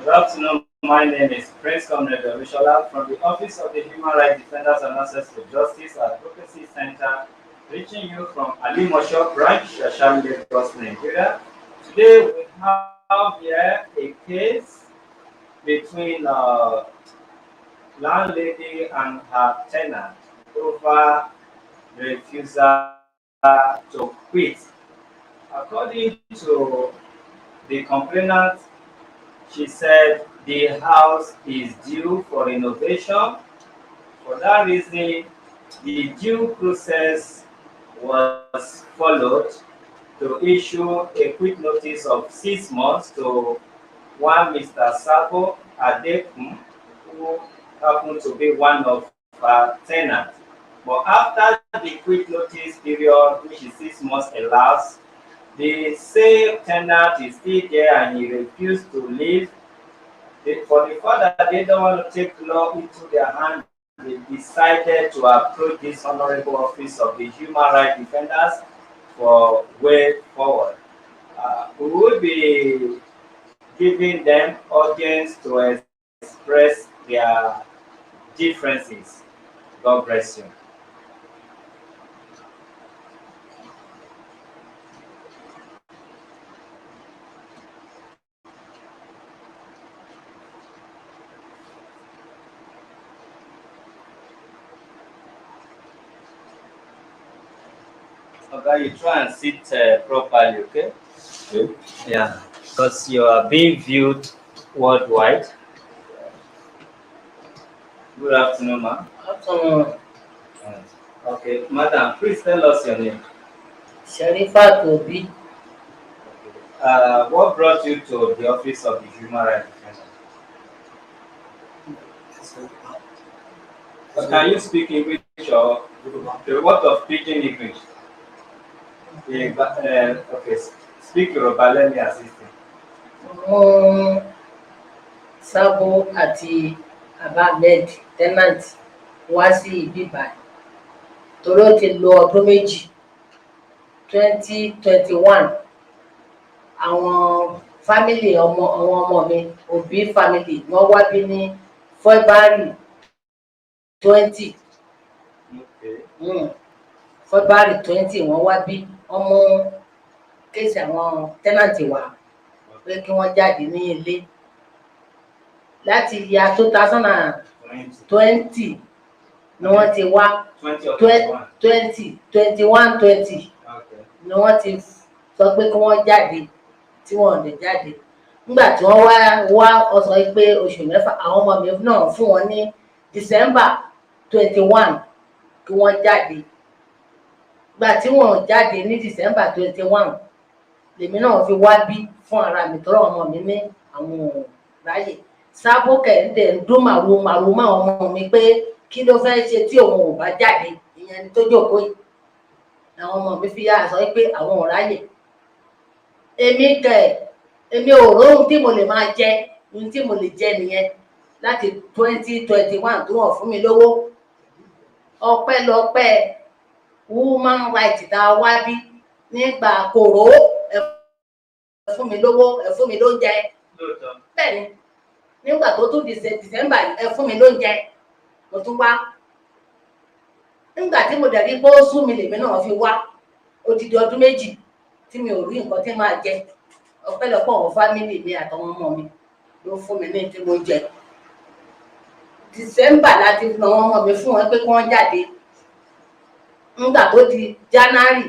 Good afternoon. My name is Prince Comrade Olushola from the Office of the Human Rights Defenders and Access to Justice Advocacy Center, reaching you from Alimosho Branch, Shasham, Lagos, Nigeria. Today we have here a case between landlady and her tenant over refusal to quit. According to the complainant, she said the house is due for renovation. For that reason, the due process was followed to issue a quick notice of 6 months to one Mr. SABO ADEKUM, who happened to be one of her tenants. But after the quick notice period, which is 6 months elapsed, the same tenant is still there and he refused to leave. For the fact that they don't want to take law into their hand, they decided to approach this honorable office of the human rights defenders for way forward. We will be giving them audience to express their differences. God bless you. Okay, you try and sit properly, okay? Okay. Yeah, because you are being viewed worldwide. Good afternoon, ma'am. Afternoon. Okay, madam, please tell us your name. SHARIFAT Obi. What brought you to the office of the human rights defender? Can you speak English or what of speaking English? Okay, speak Yoruba, let me assist you. SABO àti LAMENT TENANT wá sí ibí báyìí torí ó ti lo ọdún méjì 2021 àwọn fámìlì àwọn ọmọ mi Obi family wọ́n wá bí ní February 20 February 20 wọ́n wá bí wọ́n mú kéèsì àwọn tẹ́nàntì wá pé kí wọ́n jáde ní ilé láti ya 2020 ni wọ́n ti wá 20 ni wọ́n ti sọ pé kí wọ́n jáde tí wọ́n lè jáde nígbà tí wọ́n wá ọ sọ pé oṣù mẹ́fà àwọn ọmọ mi náà fún wọn ní December 21 kí wọ́n jáde gbà tí wọ́n jáde ní December 21 lèmi náà fi wá bí fún ara mi tọrọ ọmọ mi ní àwọn ráyè SABO kẹ̀ǹdẹ̀ ń dún màrú máa ọmọ mi pé kí ló fẹ́ ṣe tí òun ò bá jáde ìyẹn ni tó jókòó yìí àwọn ọmọ mi fi yá sọ pé àwọn ò ráyè èmi ò róhun tí mo lè máa jẹ ohun tí mo lè jẹ nìyẹn láti 2021 tó wọ́n fún mi lówó ọpẹ́lọpẹ́ human rights tá a wá bí nígbà kòró ẹ fún mi lówó ẹ fún mi lóúnjẹ bẹ́ẹ̀ ni nígbà tó tún December ẹ fún mi lóúnjẹ mo tún wá nígbà tí mo dẹ̀rí pé ó sú mi lèmi náà fi wá odidi ọdún méjì tí mi ò rí nǹkan tí máa jẹ ọpẹ́lọpẹ́ àwọn fámìlì mi àtàwọn ọmọ mi ló fún mi ní tí mo jẹ December láti fi àwọn ọmọ mi fún wọn pé kí wọ́n jáde nígbà tó di January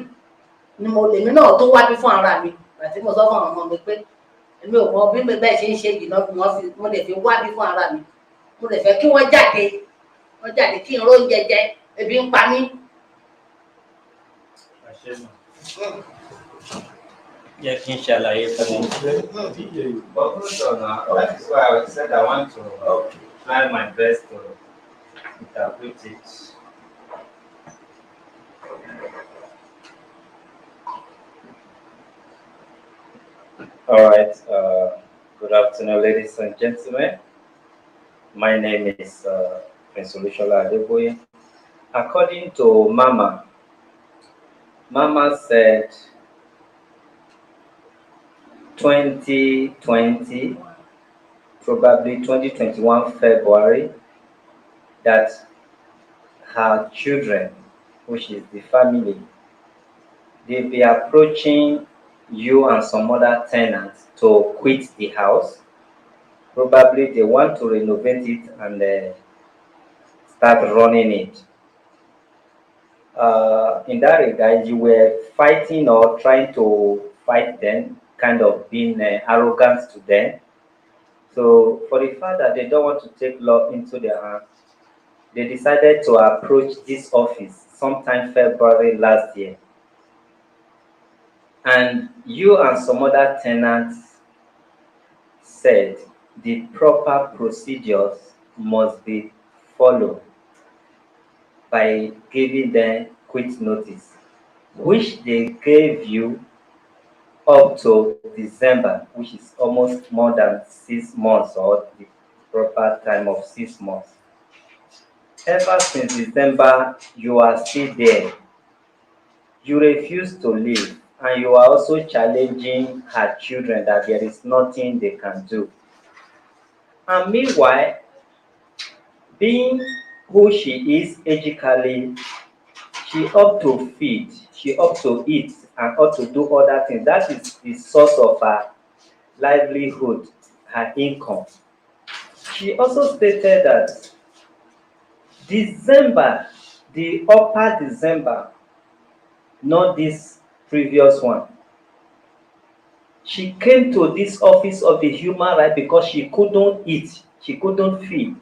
ni mo lèmi náà tó wá bí fún ara mi àti mo sọ fún àwọn ọmọ mi pé èmi ò mọ bí bẹ́ẹ̀ ṣe ń ṣe yìí náà mo lè fi wá bí fún ara mi mo lè fẹ́ kí wọ́n jáde kí n róúnjẹ jẹ ebi ń pa mí. Jẹ́ kí n ṣàlàyé fún wọn. But hold on now, that is why I said I want to try my best to interpret it. All right. Good afternoon, ladies and gentlemen. My name is Prince Olushola Adeboye. According to Mama said 2020 probably 2021 February, that her children, which is the family, they'll be approaching you and some other tenants to quit the house. Probably they want to renovate it and start running it. In that regard, you were fighting or trying to fight them, kind of being arrogant to them. So, for the fact that they don't want to take law into their hands, they decided to approach this office sometime February last year. And you and some other tenants said the proper procedures must be followed by giving them quit notice, which they gave you up to December, which is almost more than 6 months, or the proper time of 6 months. Ever since December, you are still there. You refuse to leave, and you are also challenging her children that there is nothing they can do. And meanwhile, being who she is ethically, she ought to feed, she ought to eat, and ought to do other things. That is the source of her livelihood, her income. She also stated that December, the upper December, not this previous one, she came to this office of the human right because she couldn't eat, she couldn't feed,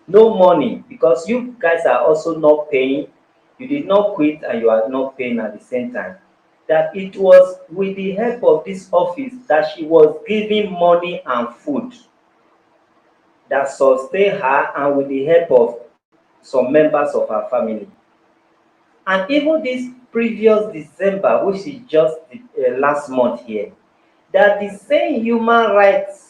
no money, because you guys are also not paying. You did not quit and you are not paying at the same time. That it was with the help of this office that she was giving money and food that sustain her, and with the help of some members of her family. And even this previous December, which is just the last month here, that the same human rights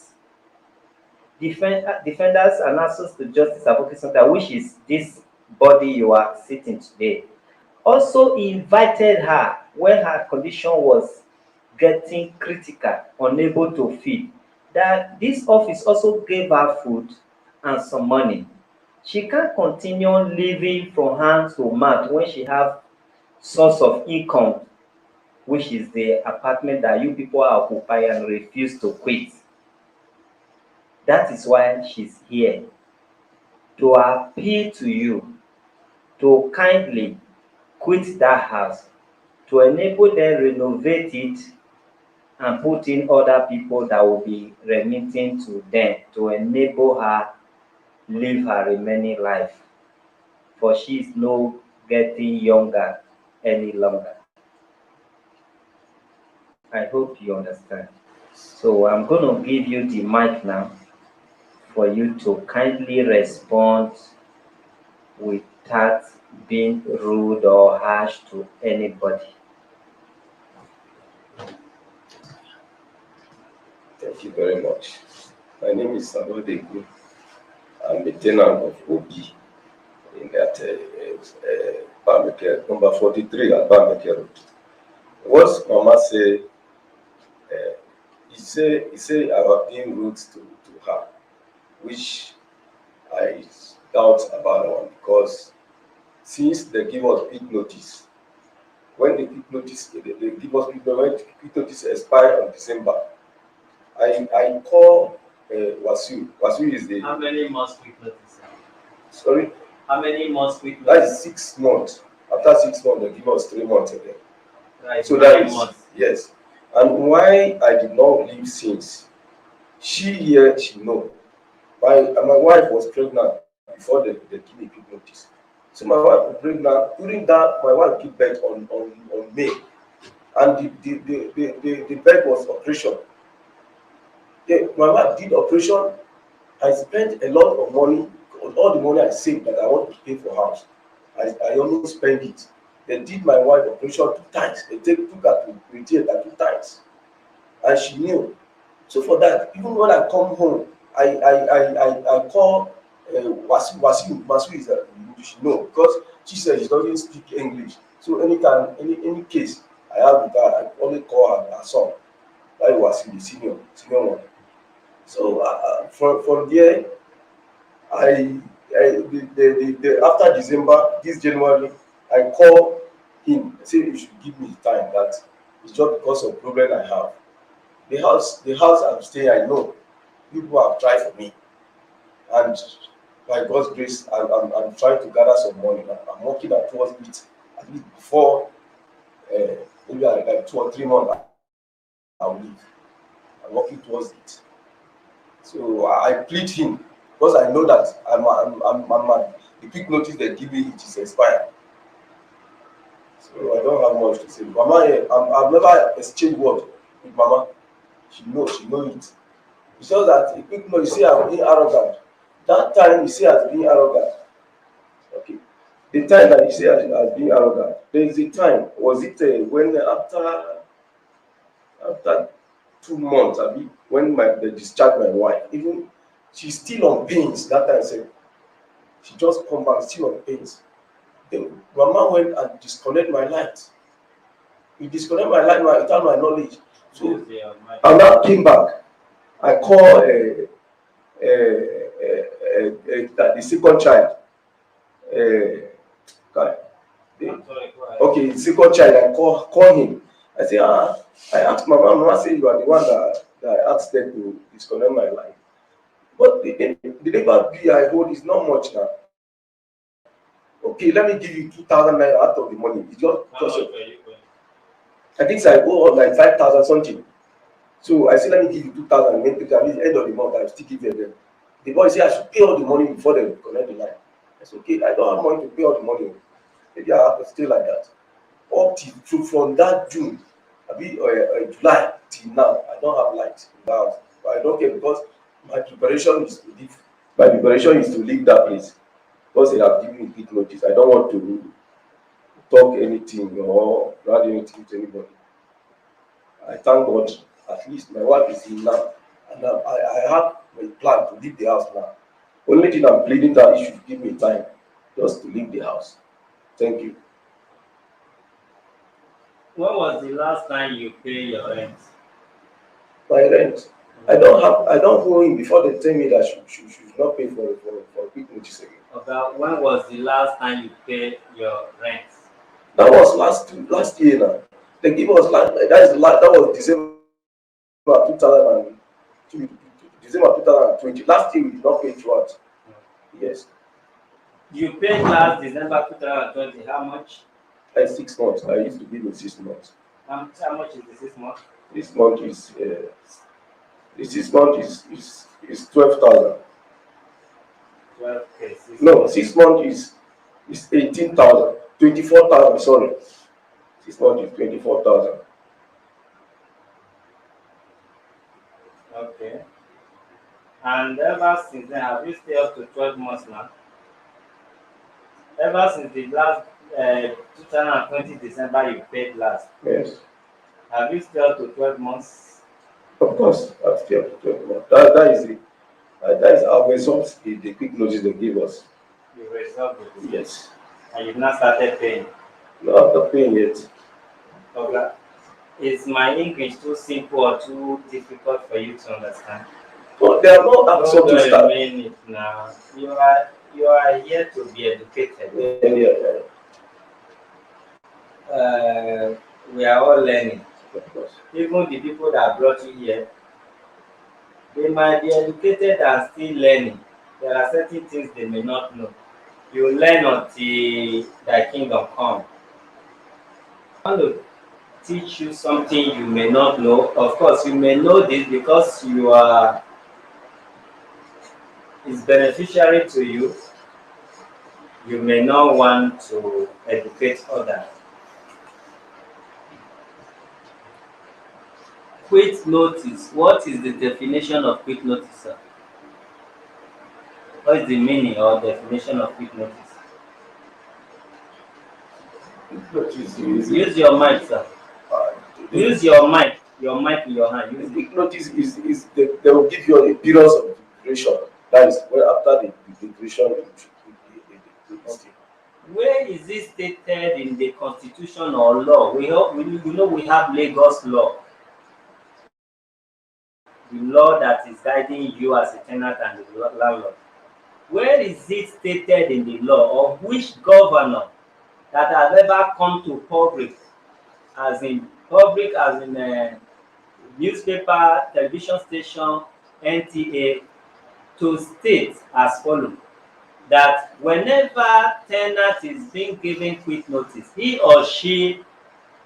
defenders and access to justice advocacy center, which is this body you are sitting today, also invited her when her condition was getting critical, unable to feed, that this office also gave her food and some money. She can't continue living from hand to mouth when she have source of income, which is the apartment that you people are occupying and refuse to quit. That is why she's here, to appeal to you to kindly quit that house, to enable them renovate it and put in other people that will be remitting to them, to enable her live her remaining life. For she is no getting younger any longer. I hope you understand. So I'm going to give you the mic now for you to kindly respond without being rude or harsh to anybody. Thank you very much. My name is ADEKUM. I'm a tenant of OB in that number 43 at Bameke Road. What Mama say, he say I have been rude to her, which I doubt about that one, because since they give us quick notice, when the quick notice, they give us when quick notice expire on December, I call Wasu. Wasu is the. How many months quick notice? Sorry? How many months quick That notice? is 6 months. After 6 months, they give us 3 months again. Right, So that is months. yes. And why I did not leave since, she here, she know. My wife was pregnant before they give me quick notice. So my wife was pregnant. During that, my wife gave birth on May. And the birth was operation. Yeah, my wife did operation. I spent a lot of money, all the money I saved that I want to pay for house. I almost spent it. They did my wife operation 2 times. They took her to the theater 2 times. And she knew. So for that, even when I come home, I call Wasu is she know, because she said she doesn't speak English. So anytime, any case I have with her, I only call her son. That was the senior one. So from there, after December, this January, I call him, say he should give me time, that it's just because of problem I have. The house I'm staying, I know people have tried for me, and by God's grace, I'm trying to gather some money. I'm working towards it, at least before uh, maybe like 2 or 3 months I'll leave. I'm working towards it. So I plead him, because I know that the quick notice they give me, it is expired. So I don't have much to say. Mama, I've never exchanged word with Mama. She knows it. It's just that a quick notice, you see, I'm being arrogant. That time you see as being arrogant. Okay. The time that you see as being arrogant, there is a time, was it when after 2 months, I mean, when they discharged my wife, even she's still on pains that time. Say she just come back still on pains. Then Mama went and disconnect my light. He disconnect my light without my knowledge. So I now came back. I call the second child. Uh, okay, the second child. I call him. I say, I asked Mama say you are the one that I asked them to disconnect my light. But the labor bill I hold is not much now. Okay, let me give you 2,000 naira out of the money. It's just I think I owe like 5,000 something. So I said, let me give you 2,000. Make it at the end of the month. I still give them. The boy said I should pay all the money before they connect the line. I said, okay, I don't have money to pay all the money. Maybe I have to stay like that. Up till from that June, July till now, I don't have light in the house. But I don't care, because my preparation is to leave. My preparation is to leave that place, because they have given me big notice. I don't want to talk anything or add anything to anybody. I thank God, at least my wife is in now, and I have a plan to leave the house now. Only thing I'm pleading that he should give me time just to leave the house. Thank you. When was the last time you pay your rent? My rent, I don't go in before they tell me that should not pay for quick notice again. About when was the last time you paid your rent? That was last year now. They give us that was December 2002, December 2020. Last year we did not pay throughout. Yes. You paid last December 2020. How much? 6 months. I used to give me 6 months. How much is the 6 months? This month is the 6 month is 12,000. 12K. No, 6 months is 18,000. 24,000. Sorry, 6 months is 24,000. Okay. And ever since then, have you stayed up to 12 months now? Ever since the last 2020 December you paid last, Yes, have you stayed up to 12 months? of course. I've stayed up to 12 months. That is our result. The quick notice they give us. You resolved it. Yes. And you've not started paying. No, I'm not paying yet. Okay. Is my English too simple or too difficult for you to understand? No, they are not asked to start. Mean it now. You are here to be educated. Yeah. We are all learning. Of course. Even the people that brought you here, they might be educated and still learning. There are certain things they may not know. You learn until thy kingdom come. I want to teach you something you may not know. Of course, you may know this because it's beneficiary to you. You may not want to educate others. Quick notice. What is the definition of quick notice, sir? What is the meaning or definition of quick notice? Use your mic, sir. Use your mic. Your mic in your hand. Use Quick notice is they will give you a period of duration. That is when after the duration Where is it stated in the constitution or law? We know we have Lagos law. the law that is guiding you as a tenant and the landlord, where is it stated in the law, or which governor that has ever come to public, as in newspaper, television station, NTA, to state as follows, that whenever tenant is being given quick notice, he or she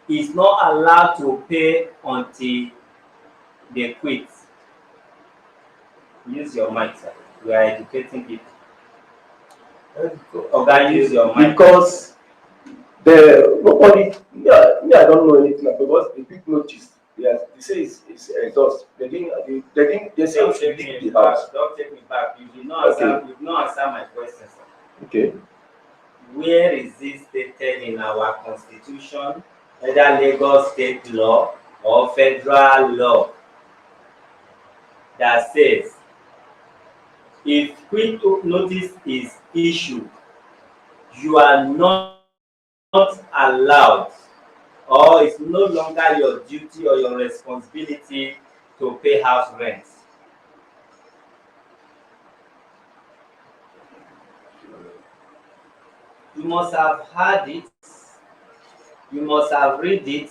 is not allowed to pay until they quit. Use your mic, sir. We are educating people. Okay, use your mic. Because the nobody, yeah, me, I don't know anything because the big notice. Yes, they say it's exhaust. They say we should leave the house. Don't take me back. You did not answer. Okay. You did not answer my question, sir. Okay. Where is this stated in our constitution, either Lagos state law or federal law, that says if quick notice is issued, you are not allowed, or it's no longer your duty or your responsibility to pay house rent? You must have heard it, you must have read it,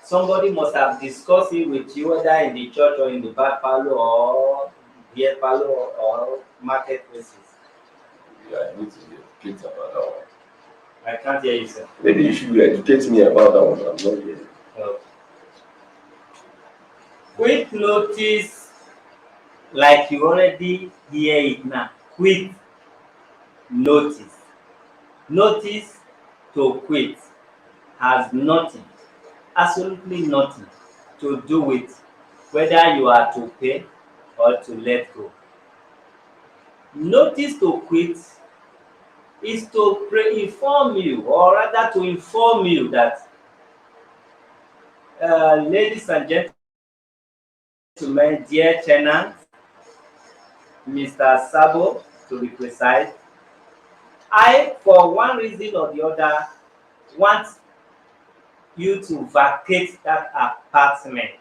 somebody must have discussed it with you, whether in the church or in the back parlor or beer parlor or marketplaces. Yeah, I need to educate about that one. I can't hear you, sir. Maybe you should educate me about that one. I'm not hearing. Okay. Quick notice, like you already hear it now. Quick notice. Notice to quit has nothing, absolutely nothing to do with whether you are to pay or to let go. Notice to quit is to pre-inform you, or rather to inform you that, ladies and gentlemen, dear tenant, Mr. SABO to be precise, I, for one reason or the other, want you to vacate that apartment.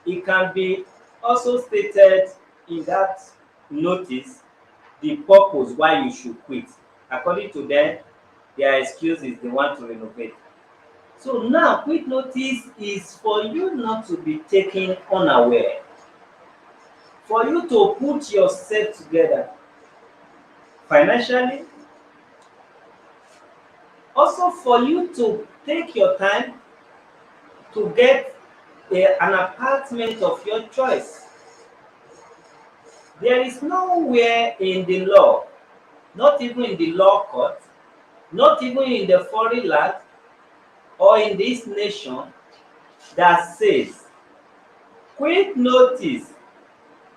It can be also stated in that notice the purpose why you should quit. According to them, their excuse is they want to renovate. So now, quick notice is for you not to be taken unaware, for you to put yourself together financially, also for you to take your time to get an apartment of your choice. There is nowhere in the law, not even in the law court, not even in the foreign land or in this nation, that says quick notice,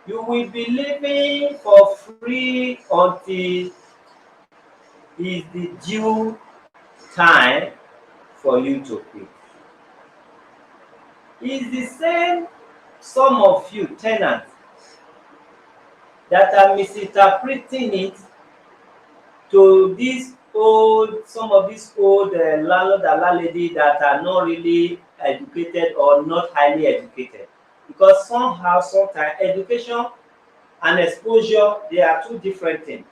you will be living for free until is the due time for you to quit. It's the same some of you tenants that are misinterpreting it to some of these old landlord and landlady that are not really educated or not highly educated. Because somehow, sometimes, education and exposure, they are two different things.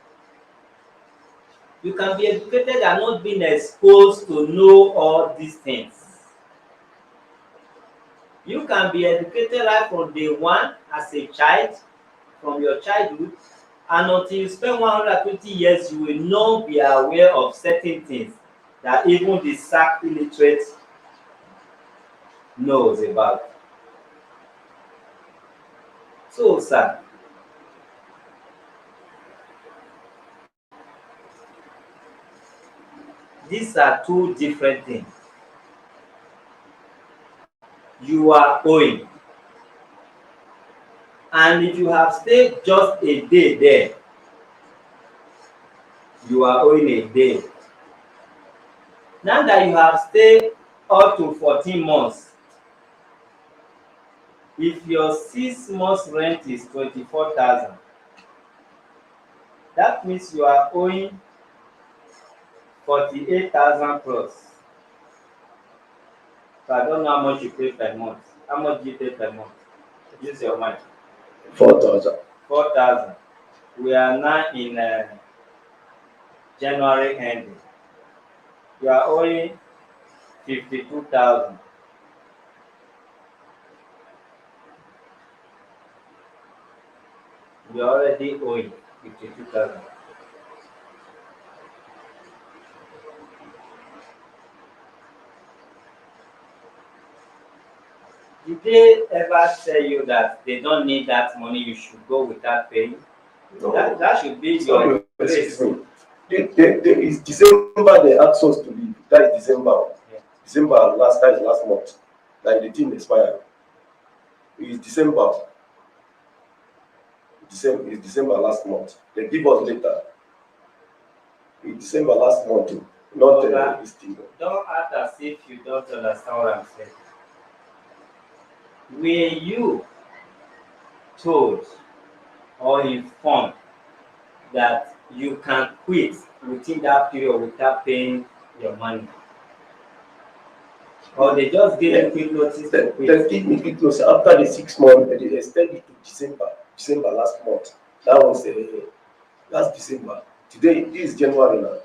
You can be educated and not being exposed to know all these things. You can be educated right from day one as a child, from your childhood, and until you spend 120 years, you will not be aware of certain things that even the sack illiterate knows about. So, sir, these are two different things. You are owing, and if you have stayed just a day there, you are owing a day. Now that you have stayed up to 14 months, if your 6 months rent is 24,000, that means you are owing 48,000 plus. So I don't know how much you pay per month. How much do you pay per month? Use your mind. 4,000. 4,000. We are now in January ending. You are owing 52,000. You are already owing 52,000. Did they ever tell you that they don't need that money, you should go without paying? No, That should be it's your not grace. It's December they asked us to leave. That is December. Yeah. December last month. Like the thing expired. It's December. It's December last month. They give us later. It's December last month, not this thing. Don't act as if you don't understand what I'm saying. Were you told or informed that you can quit within that period without paying your money? Or they just give you quick notice to quit? They give me quick notice after the 6 months. They extended it to December last month. That was last December. Today, this is January now.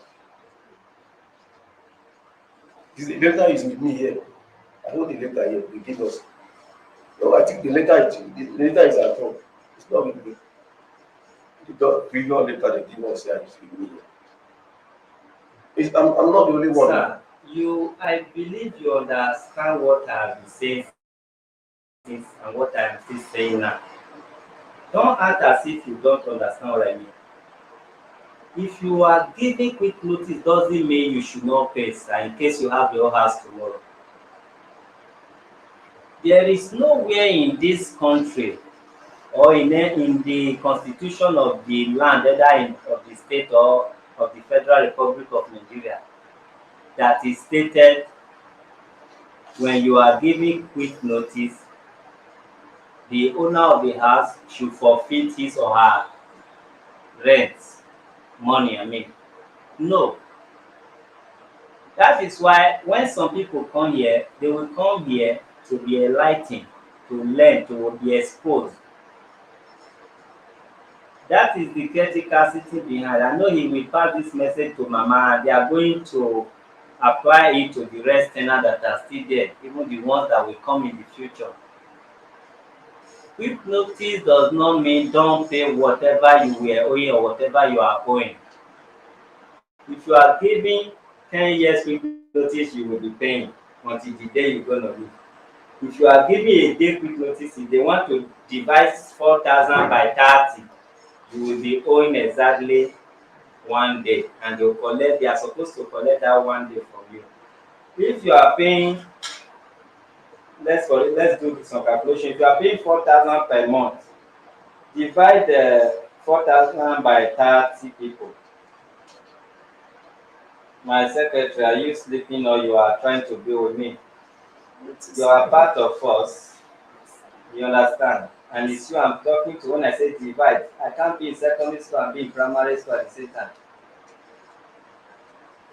The letter is with me here. I hold the letter here. They give us. No, I think the letter is at home. It's not with me. The previous letter they give us here is with me here. I'm not the only one. Sir, I believe you understand what I've been saying since and what I'm still saying now. Don't act as if you don't understand what I mean. If you are giving quick notice, doesn't mean you should not pay, sir, in case you have your house tomorrow. There is nowhere in this country or in the constitution of the land, either of the state or of the Federal Republic of Nigeria, that is stated when you are giving quick notice, the owner of the house should forfeit his or her rent money. No. That is why when some people come here, they will come here to be enlightened, to learn, to be exposed. That is the caretaker sitting behind. I know he will pass this message to Mama, and they are going to apply it to the rest tenants that are still there, even the ones that will come in the future. Quick notice does not mean don't pay whatever you were owing or whatever you are owing. If you are giving 10 years quick notice, you will be paying until the day you're going to leave. If you are giving a day quick notice, if they want to divide 4,000 by 30, you will be owing exactly 1 day, and they are supposed to collect that 1 day from you. If you are paying, let's do some calculation. If you are paying 4,000 per month, divide the 4,000 by 30 people. My secretary, are you sleeping or you are trying to be with me? You are part of us. You understand? And it's you I'm talking to when I say divide. I can't be in secondary school and be in primary school at the same time.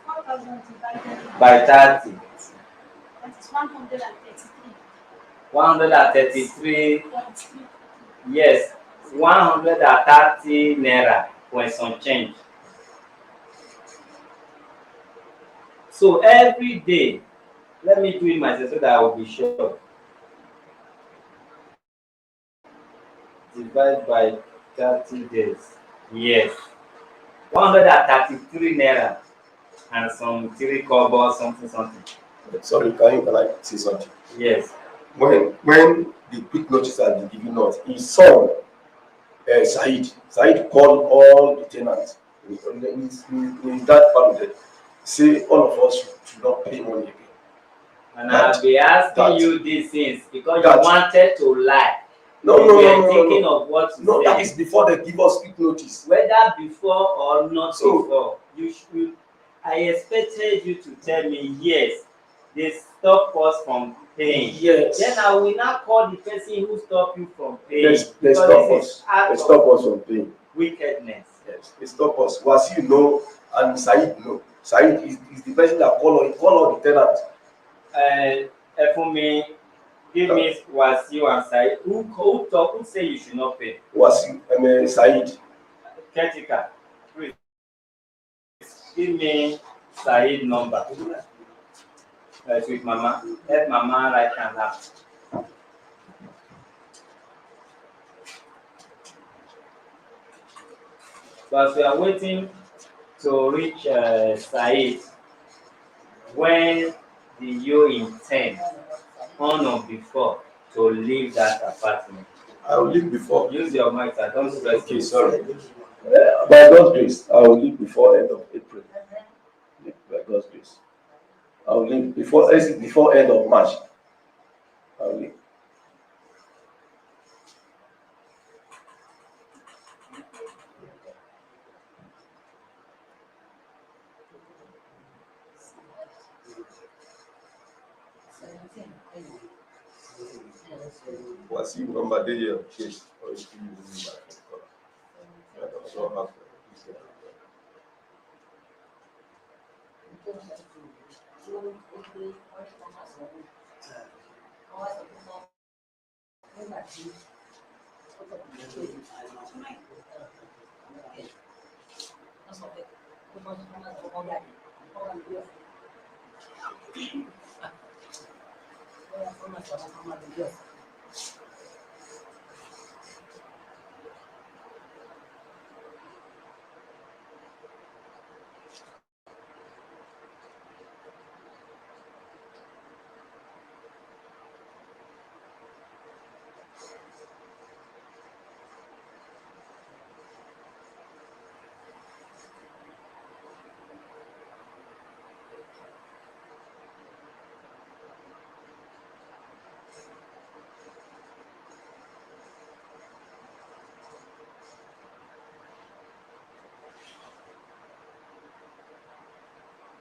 4,000 divided by 30. That is 133. 133. Yes, 130 naira for some change. So every day, let me do it myself so that I will be sure. Divide by 30 days. Yes. 133 naira and some 3 kobo, something. Sorry, can I say something? Yes. When the quick notice had been given us, his son, Said called all the tenants in that part of it, say all of us should not pay money again. And I'll be asking you these things because you wanted to lie. No. Thinking of what to say. That is before they give us quick notice. Whether before or not before, I expected you to tell me yes, they stop us from paying. Yes. Then I will not call the person who stopped you from paying. They stop us. They stop us from paying. Wickedness. Yes, they stop us. Wasi know and Said know. Said is the person that call all the tenants. For me, Give me Wasiu and Said. Who say you should not pay? Said. Caretaker, please give me Said number. With Mama. Let Mama write and have. So as we are waiting to reach Said, when do you intend on or before to leave that apartment? I will leave before. Use your mic, sir. Don't stress. Okay, sorry. By God's grace, I will leave before end of April. By God's grace, I will leave before end of March. I will leave. Was you number there your case or is you moving back? I don't know how.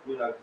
You have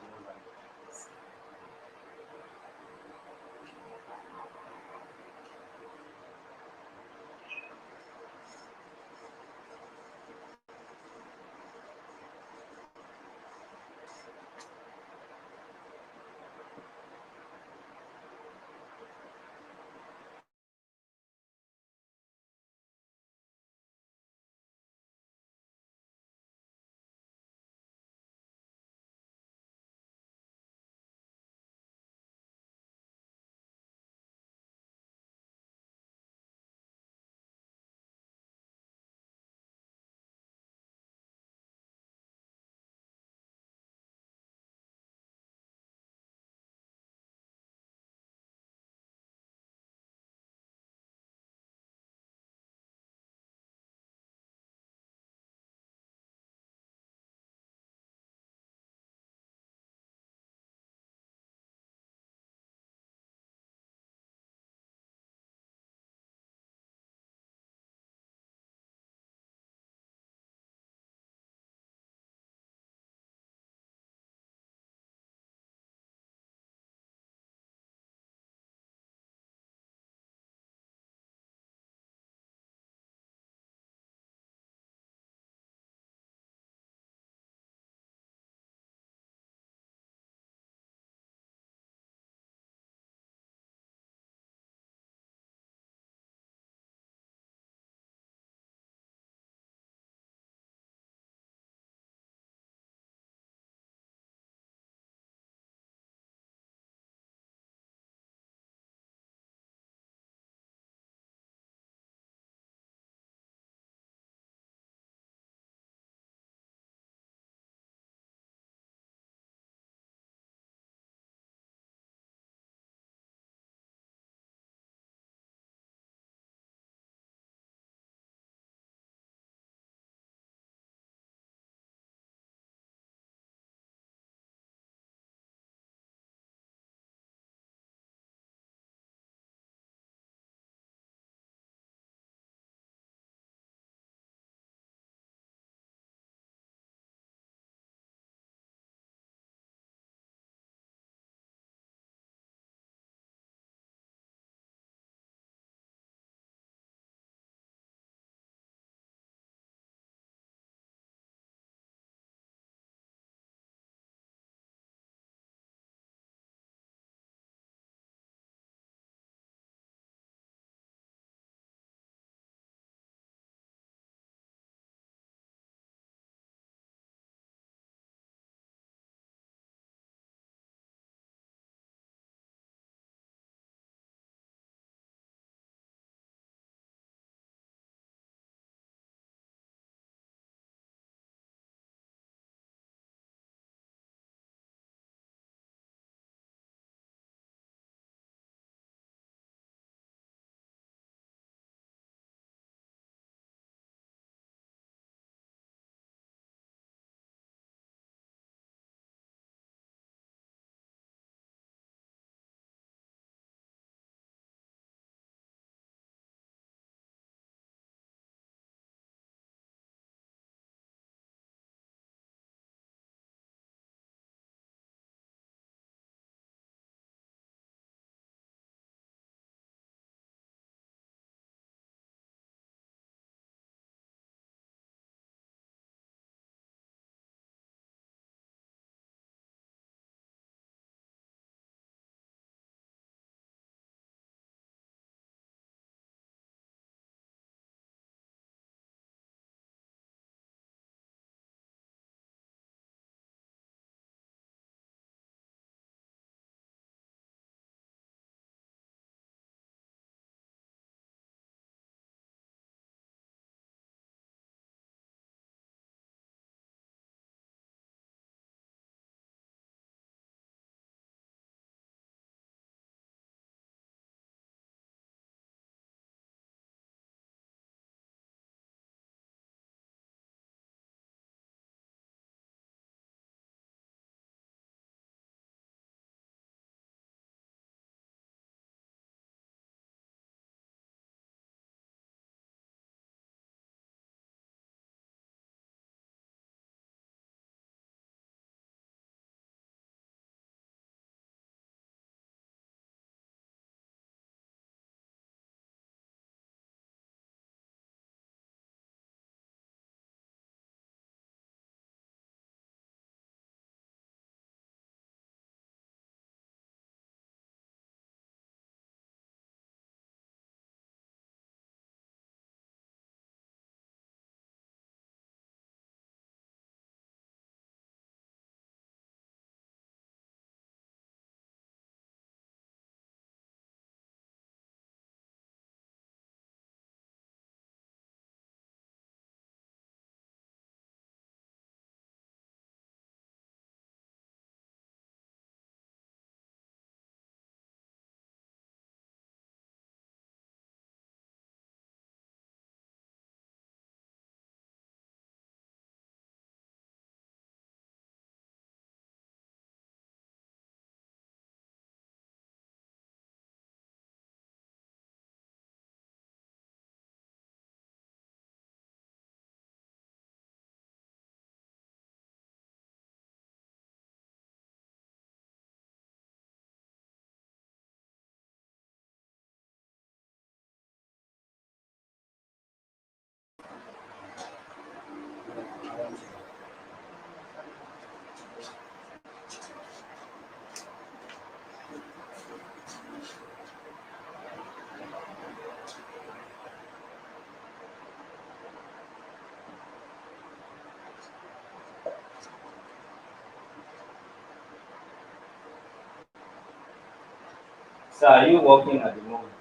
So are you working at the moment?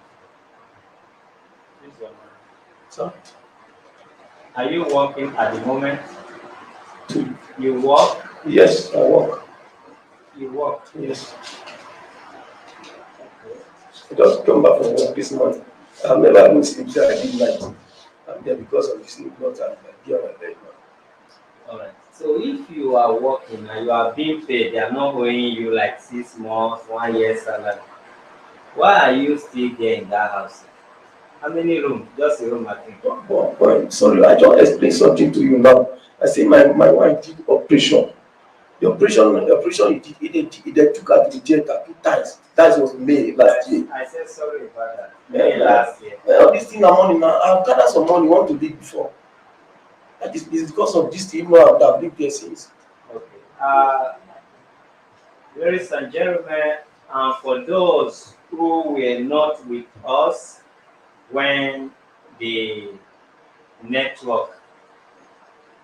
Please, your mind. So, Are you working at the moment? You work? yes, I work. You work. Yes. I just come back from work this morning. I've never even sleep till I did night. I'm there because of the sleep not and I get on my bed now. Alright. So if you are working and you are being paid, they are not owing you like 6 months, 1 year salary. Why are you still there in that house? How many rooms? Just a room, I think. But sorry, I just explained something to you now. I say my wife did operation. The operation they took her to the theater 2 times. That was May last year. I said sorry about that. May last year. All this thing na money now. I've gathered some money, want to leave before. That is because of this thing, even though I've lived there since. Okay. Ladies and gentlemen, for those who were not with us when the network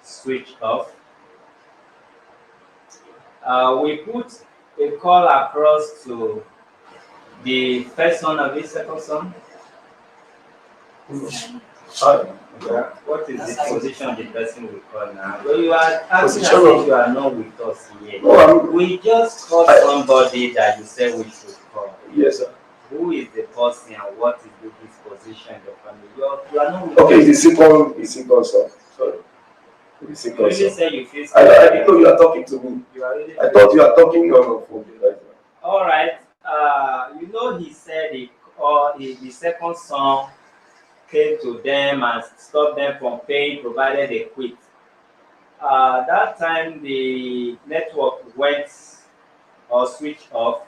switched off, we put a call across to the first son of the second son. Yeah. What is the position of the person we call now? Well, you are asking as if you are not with us here. No, we just called somebody that you said we should call. Yes, sir. Who is the person and what is his position in the family? You are not with Okay, us. it's the second son. Sorry. The You second really son. say you feel I didn't know you are talking to me. You are really I thought you are talking on the phone right now. all right. You know, he said the second son came to them and stopped them from paying provided they quit. That time the network went or switched off.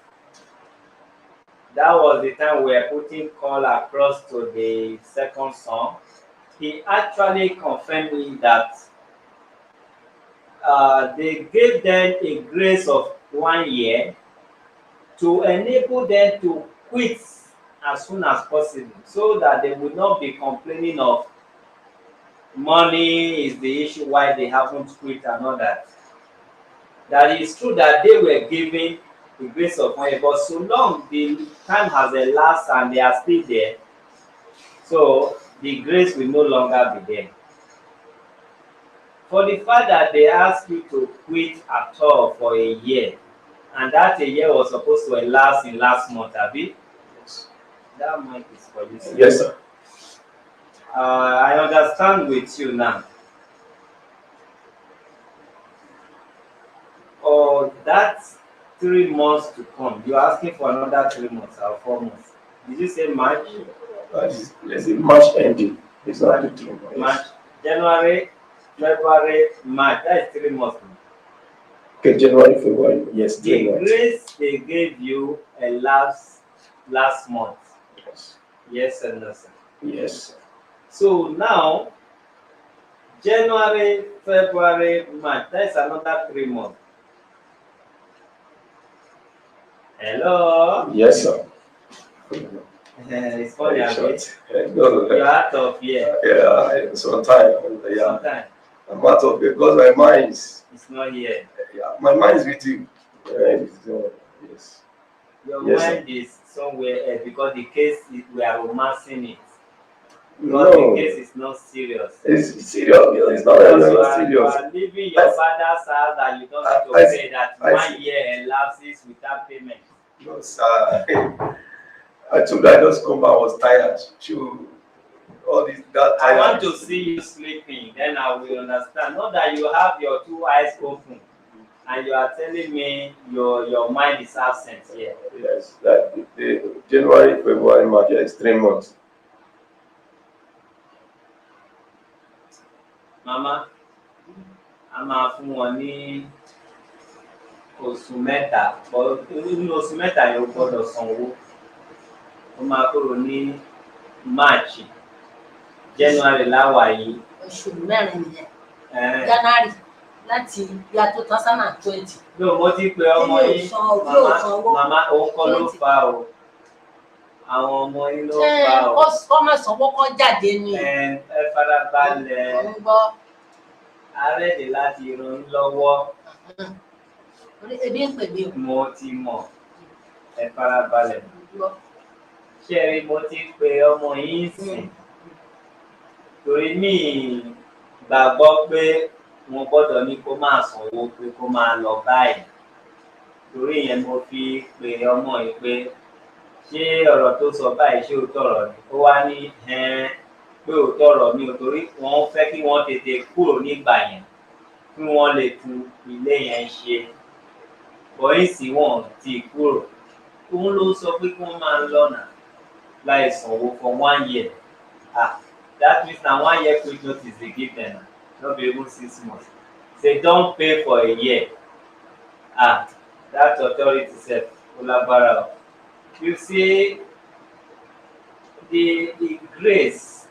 That was the time we were putting call across to the second son. He actually confirmed me that they gave them a grace of 1 year to enable them to quit as soon as possible so that they would not be complaining of money is the issue why they haven't quit and all that. That is true that they were given the grace of 1 year, but so long the time has elapsed and they are still there, so the grace will no longer be there. For the fact that they ask you to quit at all for a year, and that a year was supposed to elapse in last month, abi? Yes. That mic is for you, sir. Yes, sir. I understand with you now. Or that 3 months to come, you're asking for another 3 months or 4 months. Did you say March? Let's say March ending. It's not the 3 months. March, January, February, March. That is 3 months. Okay, January, February. Yes, 3 The months. grace they gave you elapsed last month. Yes. Yes and no, sir. Yes. So now, January, February, March, that's another 3 months. Hello? Yes, sir. It's funny, No, you're out of here. yeah, sometimes. Yeah. Sometimes. I'm out of here because my mind is. It's not here. Yeah, my mind is with you. Yes. Your Yes, mind is somewhere else because the case is, we are romancing it. Because No, the case is not serious. it's serious. It's not Because that you not are serious. leaving your father's house that you don't need to pay that 1 year elapses without payment. No, sir. I told her I just come back, I was tired. All this that I tired. want to see you sleeping, then I will understand. Not that you have your 2 eyes open and you are telling me your mind is absent here. Yes, that the January, February, March is 3 months. Mama, a máa fún wọn ní oṣù mẹ́ta, nínú oṣù mẹ́ta yẹn o gbọ́dọ̀ sanwó. Ó máa kúrò ní March, January láwà yìí. Oṣù mẹ́rin nìyẹn. January láti ya 2020. No, mo ti pe ọmọ yín, màmá òun kọ́ ló fa o. Àwọn ọmọ yín ló fa o. Kọ́ máa sanwó kan jáde ni. Ẹ farabalẹ̀. Arẹ́dẹ̀ láti ràn yín lọ́wọ́. Ebi ń pè mí o. Mo ti mọ̀. Ẹ farabalẹ̀. ṣẹ́rí mo ti pe ọmọ yín sìn torí mi gbàgbọ́ pé mo gbọ́dọ̀ ní kó máa sanwó pé kó máa lọ báyìí torí ìyẹn mo fi pe ọmọ yìí pé ṣé ọ̀rọ̀ tó sọ báyìí ṣé òótọ́ ọ̀rọ̀ ni ó wá ní pé òótọ́ ọ̀rọ̀ mi ò torí wọ́n fẹ́ kí wọ́n tètè kúrò nígbà yẹn kí wọ́n lè tún ilé yẹn ṣe bọ́ìsì wọn ti kúrò òun ló sọ pé kí wọ́n máa ń lọ́nà láì sanwó for 1 year that means na 1 year quick notice dey give them no be even 6 months say don pay for a year that authority sef ó lágbára o you see the grace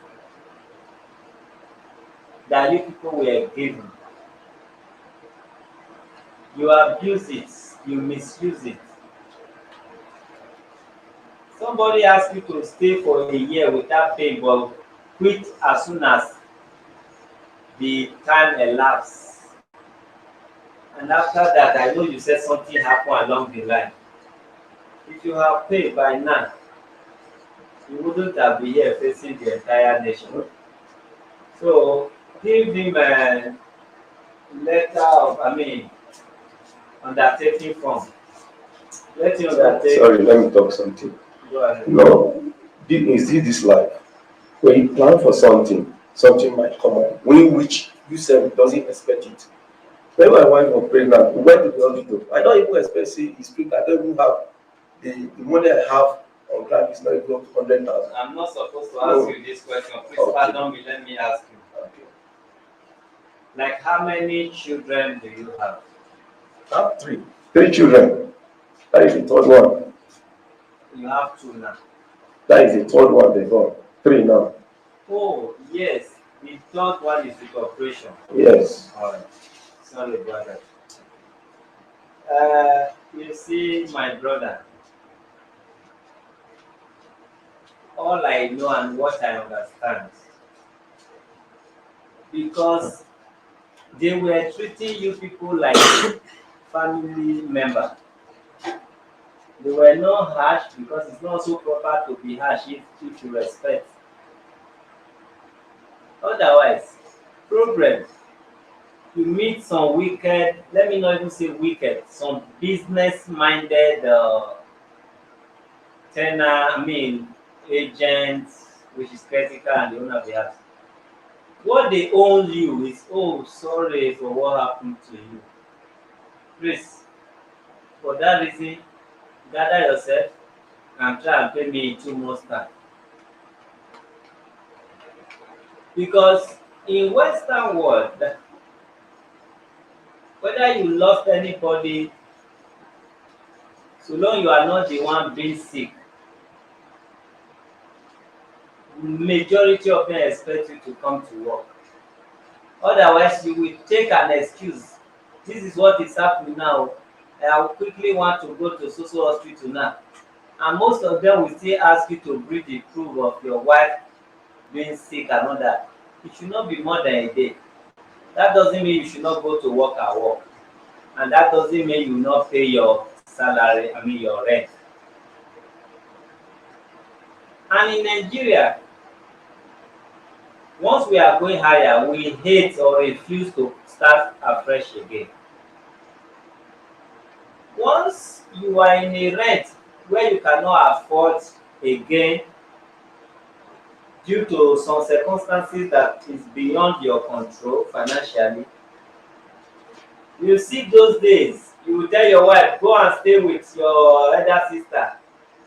that you people were given you abuse it you misuse it. Somebody ask you to stay for a year without paying but quit as soon as the time elapsed. And after that, I know you said something happened along the line. If you have paid by now, you wouldn't have been here facing the entire nation. So give him a letter of, undertaking form. Let him undertake. Sorry, let me talk something. Go ahead. No, this life. When you plan for something might come up, which you said doesn't expect it. When my wife was pregnant, we went to the hospital. I don't even expect it's pregnant. I don't even have the money I have on ground is not even up to 100,000. I'm not supposed to ask you this question. Please pardon me, let me ask you. Okay. Like how many children do you have? I have three children. That is the third one. You have 2 now. That is the third one they got. 3 now. Oh, yes. The third one is with operation. Yes. All right. Sorry about that. You see, my brother, all I know and what I understand, because they were treating you people like family member. They were not harsh because it's not so proper to be harsh if you respect. Otherwise, problem. You meet some wicked, let me not even say wicked, some business-minded agents, which is critical and the owner of the house. What they owe you is, oh, sorry for what happened to you. Please, for that reason, gather yourself and try and pay me in 2 months' time. Because in Western world, whether you lost anybody, so long you are not the one being sick, majority of them expect you to come to work. Otherwise, you will take an excuse. This is what is happening now. I will quickly want to go to social hospital now. And most of them will still ask you to bring the proof of your wife being sick and all that. It should not be more than a day. That doesn't mean you should not go to work at work. And that doesn't mean you will not pay your salary, your rent. And in Nigeria, once we are going higher, we hate or refuse to start afresh again. Once you are in a rent where you cannot afford again due to some circumstances that is beyond your control financially, you see those days, you will tell your wife, go and stay with your elder sister.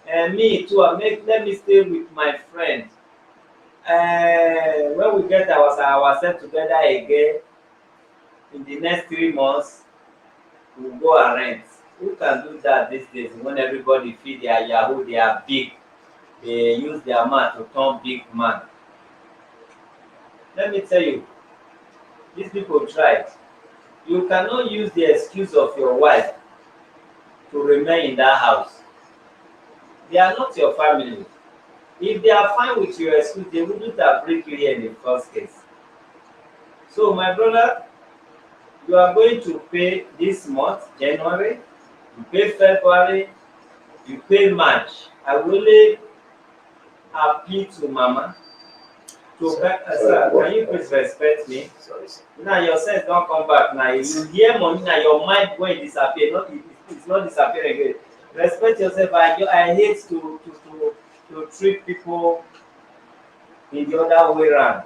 And me too, let me stay with my friend. When we get ourselves together again, in the next 3 months, we'll go and rent. Who can do that these days when everybody feel they are Yahoo, they are big, they use their man to turn big man? Let me tell you, these people tried. You cannot use the excuse of your wife to remain in that house. They are not your family. If they are fine with your excuse, they wouldn't have bring you here in the first case. So, my brother, you are going to pay this month, January, you pay February, you pay March. I will only appeal to Mama? Sorry, Can you please respect me? Sorry, sir. Now your sense don't come back. Now you hear money. Now your mind going disappear. It's not disappearing again. Respect yourself. I hate to treat people in the other way round.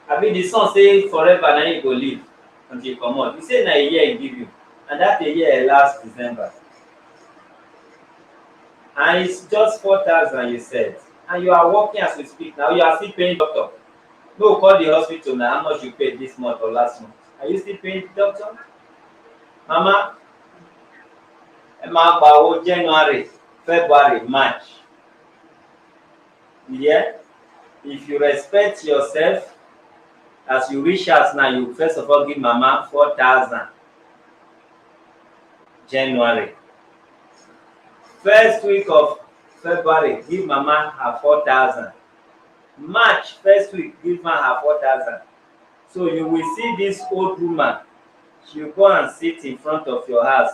I mean the son say forever now you go live until you come out. You say na a year he give you, and that a year last December. And it's just 4,000 you said. And you are working as we speak now. You are still paying doctor. No, call the hospital now. How much you paid this month or last month? Are you still paying the doctor? Mama, January, February, March. Yeah? If you respect yourself, as you reach out now, you first of all give Mama 4,000. January. First week of February, give Mama her 4,000. March, first week, give her 4,000. So you will see this old woman. She will go and sit in front of your house,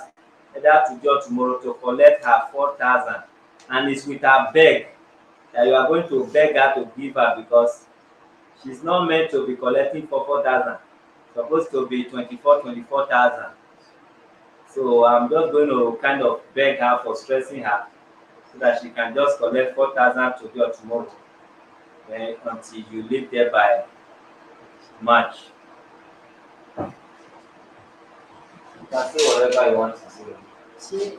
either today or tomorrow, to collect her 4,000. And it's with her beg that you are going to beg her to give her, because she's not meant to be collecting for 4,000. It's supposed to be 24,000. So I'm just going to kind of beg her for stressing her, so that she can just collect 4,000 today or tomorrow, until you live there by March. You can say whatever you want to say.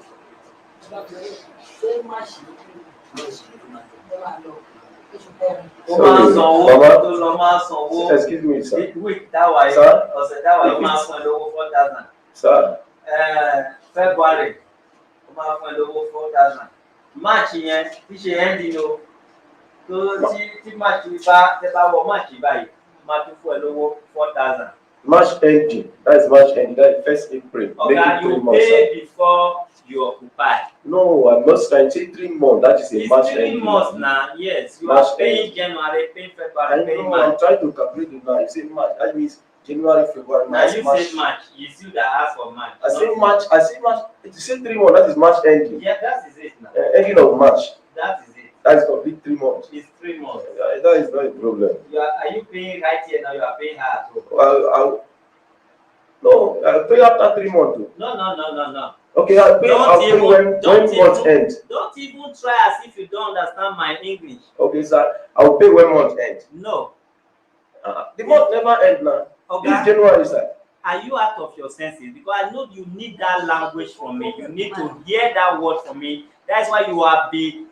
Excuse me, sir. Week that way, Sir? ọ̀sẹ̀ that way, ó máa fún ẹ lówó 4,000. Sir, February, ó máa fún ẹ lówó 4,000. March yẹn tí ṣe ending o, tó tí March bá tẹ bá wọ March báyìí, ó máa tún fún ẹ lówó 4,000. March ending. That is March ending. That is first April. Okay, you pay before you occupy. No, I'm not trying to say 3 months. That is a March ending. It's 3 months now. Yes, you March are paying ending. January, paying I February, paying know. March. I'm trying to calculate it now. You say March. That means January, February, Now March. you March. said March. It's you that asked for March. I say March. I say March. If you say 3 months, that is March ending. Yeah, that is it now. Ending of March. That is it. That is complete 3 months. It's 3 months. That is not a problem. Are you paying right here now? You are paying her at home. No, I'll pay after 3 months. Too. No. Okay, I'll pay, when month end. Don't even try as if you don't understand my English. Okay, sir. I'll pay when month end. No. The month never end now. Okay. This January, sir. Are you out of your senses? Because I know you need that language from me. You need to hear that word from me. That's why you have been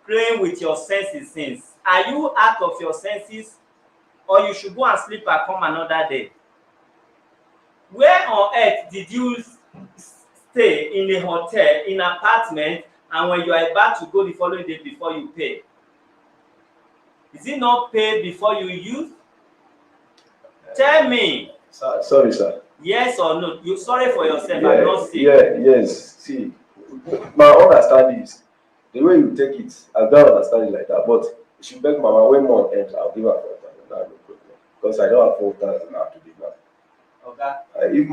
playing with your senses since. Are you out of your senses? Or you should go and sleep and come another day? Where on earth did you stay in a hotel, in an apartment, and when you are about to go the following day before you pay? Is it not paid before you use? Tell me. Sorry, sir. Yes or no? You're sorry for yourself. Yeah, I'm not saying. Yes. See, my understanding is the way you take it. I don't understand it like that. But you should beg Mama when month ends. I'll give her 4,000. No problem. Because I don't have 4,000 now to give her. Okay. If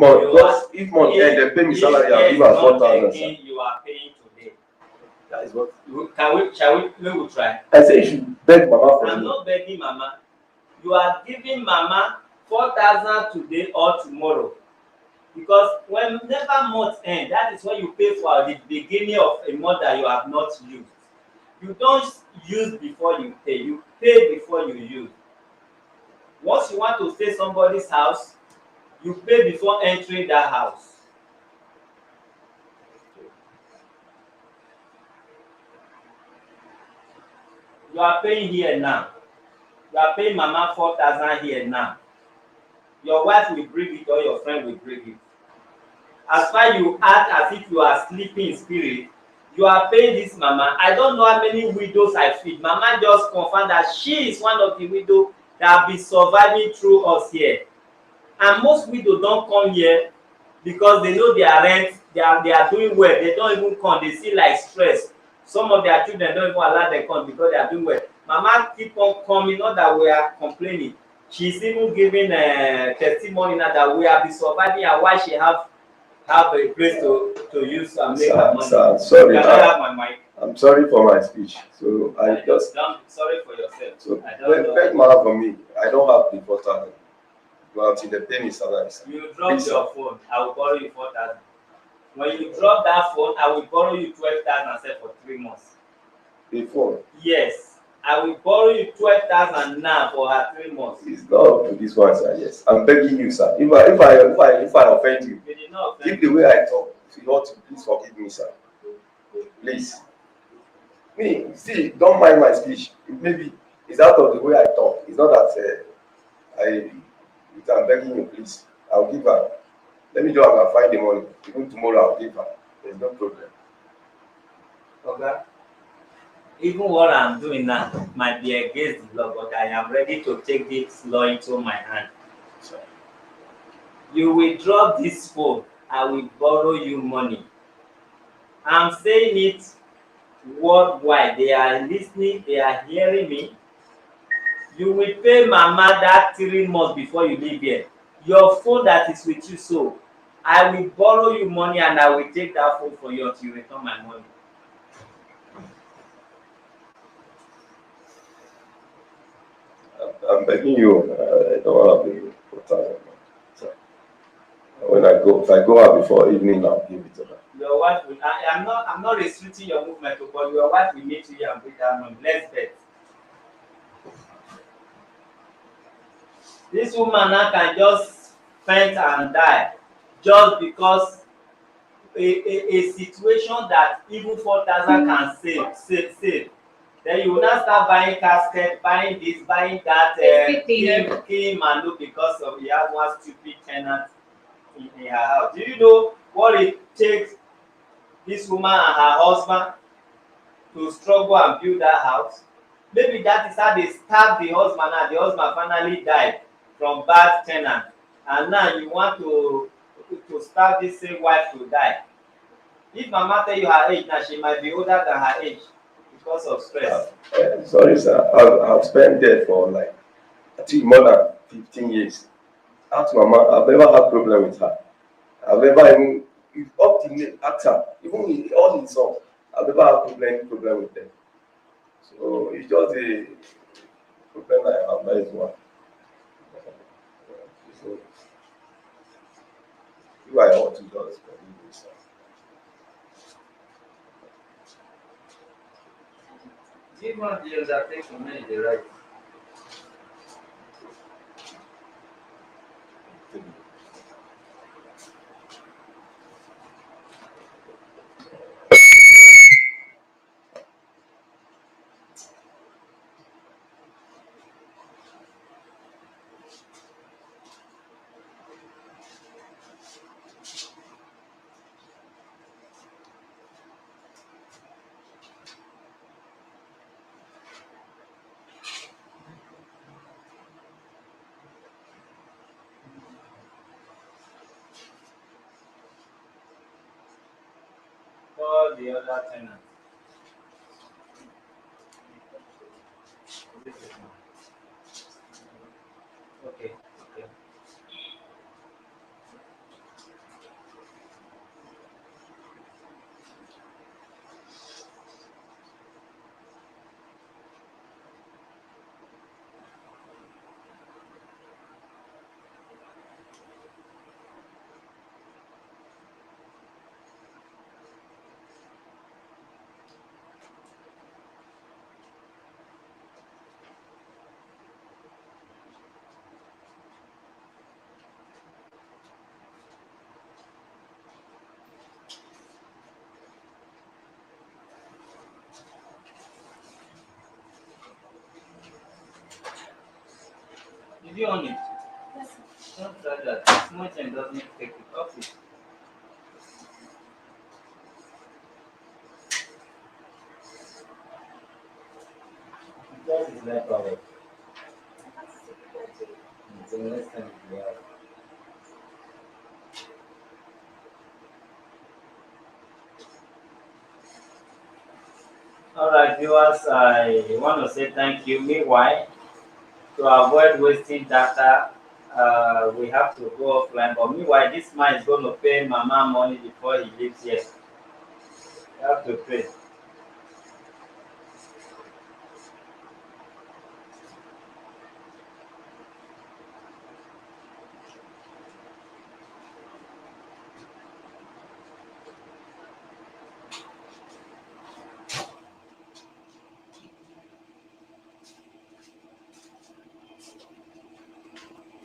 month end, they pay me salary. I'll give her 4,000. You are paying today. That is what. Shall we try? I say you should beg Mama for I'm me. not begging Mama. You are giving Mama 4,000 today or tomorrow. Because whenever month end, that is when you pay for the beginning of a month that you have not used. You don't use before you pay. You pay before you use. Once you want to stay somebody's house, you pay before entering that house. You are paying here now. You are paying Mama 4,000 here now. Your wife will bring it or your friend will bring it. As far you act as if you are sleeping in spirit, you are paying this Mama. I don't know how many widows I feed. Mama just confirmed that she is one of the widows that have been surviving through us here. And most widows don't come here because they know their rent, they are doing well. They don't even come. They see like stress. Some of their children don't even allow them come because they are doing well. Mama keep on coming, not that we are complaining. She's even giving testimony now that we have been surviving and why she have a place to use and make her money. Sorry. Can I have my mic? I'm sorry for my speech. So I just sorry for yourself. so I don't know. beg my for me. I don't have the 4,000. But until the penny salaries. You drop your phone, I will borrow you 4,000. When you drop that phone, I will borrow you 12,000 for 3 months. The phone. Yes, I will borrow you 12,000 now for her 3 months. It's not up to this one, sir. Yes, I'm begging you, sir. If I offend you, You did not offend if the way I talk, if you ought to, please forgive me, sir. Please. Me, see, don't mind my speech. Maybe it's out of the way I talk. It's not that I'm begging you, please. I'll give her. Let me go and find the money. Even tomorrow, I'll give her. There's no problem. Okay. Even what I'm doing now might be against the law, but I am ready to take this law into my hand. Sir. You will drop this phone, I will borrow you money. I'm saying it worldwide. They are listening, they are hearing me. You will pay mama that 3 months before you leave here. Your phone that is with you, so I will borrow you money and I will take that phone for you until you return my money. I'm begging you. I don't want to be 4,000. So if I go out before evening, I'll give it to her. Your wife will. I'm not restricting your movement, but your wife will meet you and bring that money. Let's bet. This woman now can just faint and die just because a situation that even 4,000 can save. Then you will now start buying casket, buying this, buying that, killing Manu because of he has one stupid tenant in her house. Do you know what it takes this woman and her husband to struggle and build that house? Maybe that is how they stabbed the husband and the husband finally died from bad tenant. And now you want to stab this same wife to die. If mama tell you her age now, she might be older than her age because of stress. Sorry, sir. I've spent there for I think more than 15 years. Ask mama, I've never had problem with her. I've never even, up to ask her, even in all in songs, I've never had any problem with them. So it's just a problem I have, that is one. So if I want to just forgive me, sir. Give one the undertaking made the right. Call the other tenant. This is mine. Okay. Did you on it? Yes, sir. Don't try that. Small change doesn't take it off it. That is like power. It's the next time we have. Alright, viewers, I want to say thank you. Meanwhile, to avoid wasting data, we have to go offline. But meanwhile, this man is going to pay Mama money before he leaves here. You have to pay.